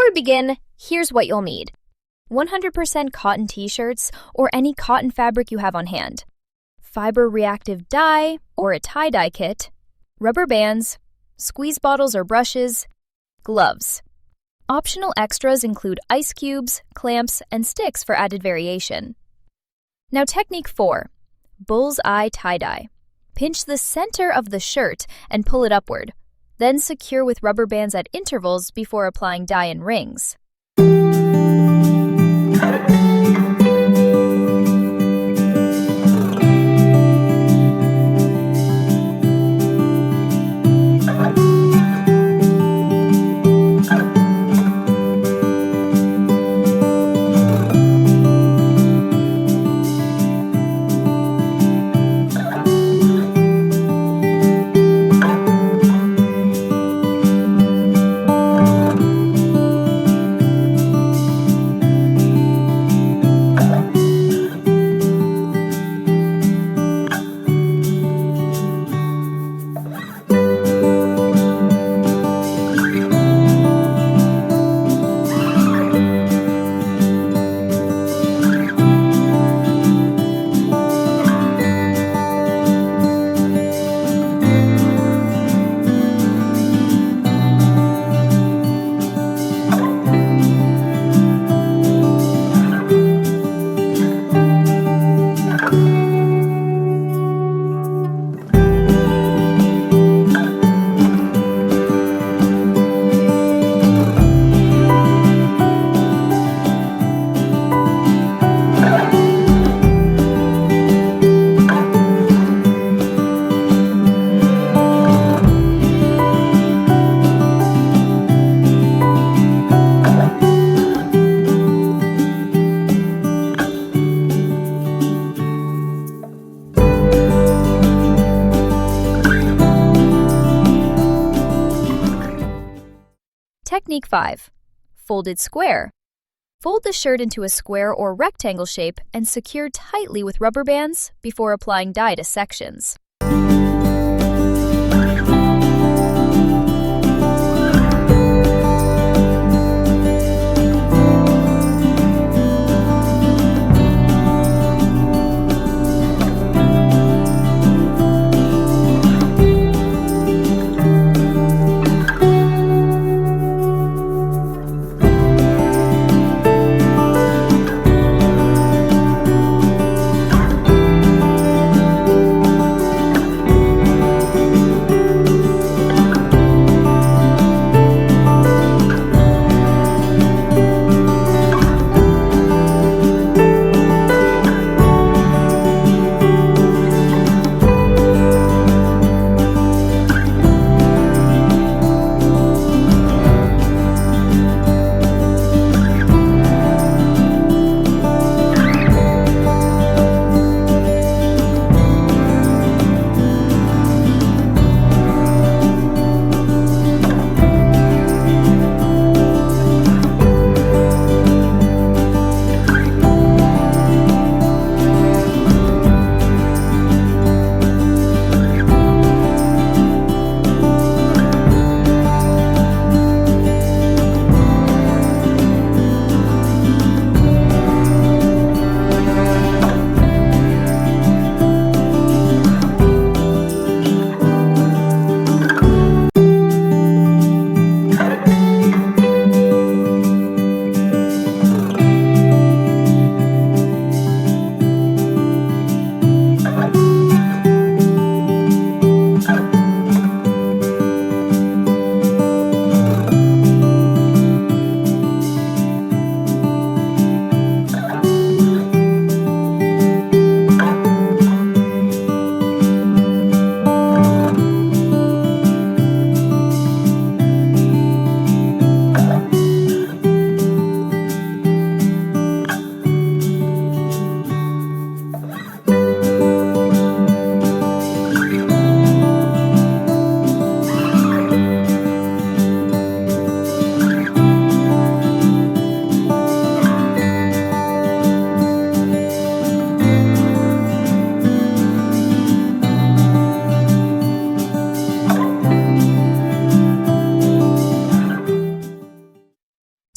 we begin, here's what you'll need. 100% cotton t-shirts or any cotton fabric you have on hand. Fiber-reactive dye or a tie-dye kit. Rubber bands. Squeeze bottles or brushes. Gloves. Optional extras include ice cubes, clamps, and sticks for added variation. Now technique 4. Bullseye Tie Dye. Pinch the center of the shirt and pull it upward. Then secure with rubber bands at intervals before applying dye in rings. Technique 5. Folded square. Fold the shirt into a square or rectangle shape and secure tightly with rubber bands before applying dye to sections.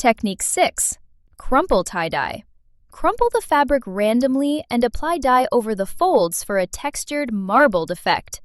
Technique 6. Crumple Tie Dye. Crumple the fabric randomly and apply dye over the folds for a textured, marbled effect.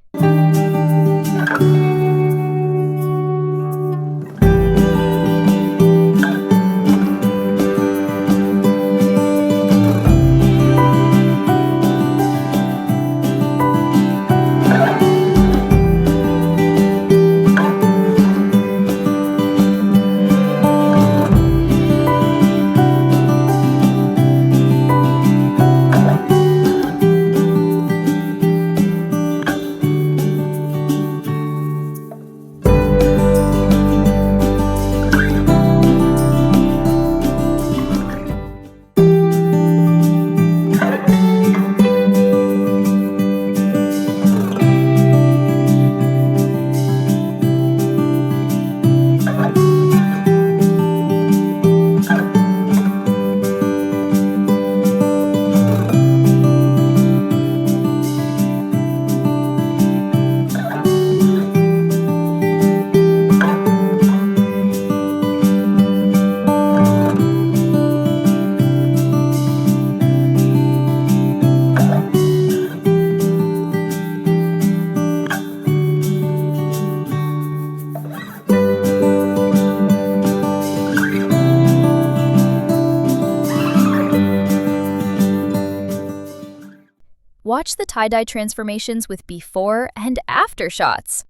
Watch the tie-dye transformations with before and after shots.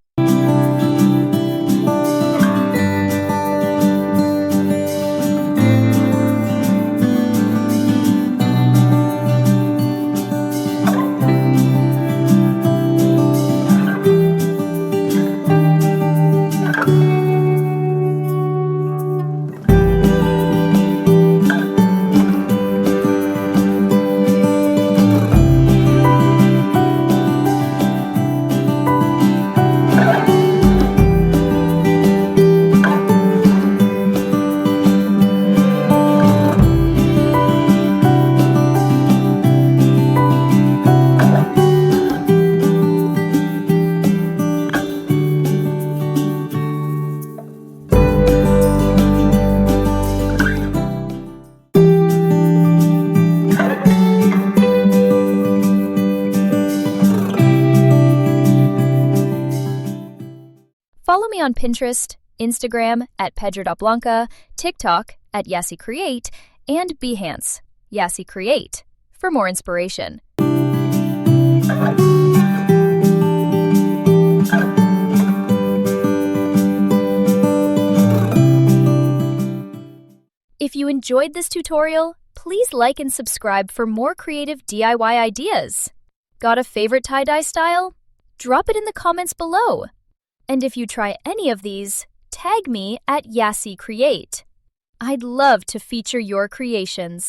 Follow me on Pinterest, Instagram at Pedro.Blanca, TikTok at Yassi Create, and Behance, Yassi Create, for more inspiration. If you enjoyed this tutorial, please like and subscribe for more creative DIY ideas. Got a favorite tie-dye style? Drop it in the comments below. And if you try any of these, tag me at Yassi Create. I'd love to feature your creations.